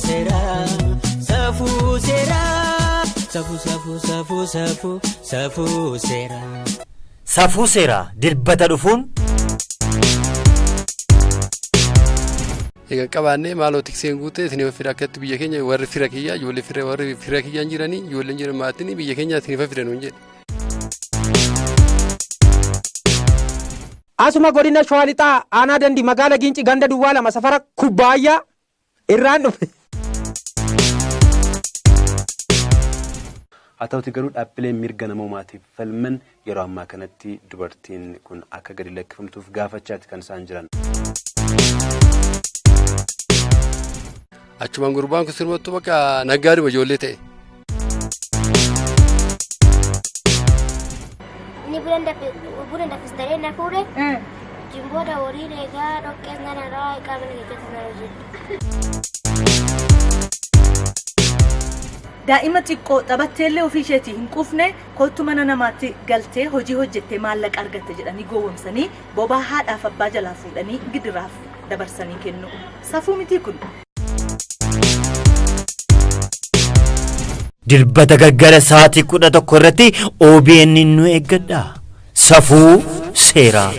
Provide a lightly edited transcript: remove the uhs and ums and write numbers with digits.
Seeraa Safuu Seeraa Safuu Seeraa. Safuu Seeraa Dilbata dhufuun egaa qabannee maaloo tikseen guutee isiniif fira akkatti biyya keenya warri fira kiyyaa ijoollee warri fira kiyyaan jiranii ijoolleen jiran maatiin biyya keenya isiniif fidan hin jedhe. Asuma godina Shawaalixaa aanaa Dandi magaala Gincii ganda Duwwaa lama safara Kubbaayyaa irraan dhufe. haa ta'uti garuu dhaabbileen mirga namoomaatiif falman yeroo ammaa kanatti dubartiin kun akka gadi lakkifamtuuf gaafachaati kan isaan jiran. Achumaan gurbaan kun sirbattuu bakka naggaadhuma ijoollee ta'e. Ni bulan dafistaree na fuudhe jimboota horii eegaa dhoqqeen kana irraa eegaa mana keessatti na hojjetu. Daa'ima xiqqoo taphatteellee ofii isheetii hin quufne kottu mana namaatti galtee hojii hojjettee maallaqa argatte jedhanii gowwomsanii bobaa haadhaaf abbaa jalaa fuudhanii gidiraaf dabarsanii kennu. Safuu miti kun. Dilbata galgala sa'aatii 11 irratti OBN nu eeggadhaa. Safuu Seeraa.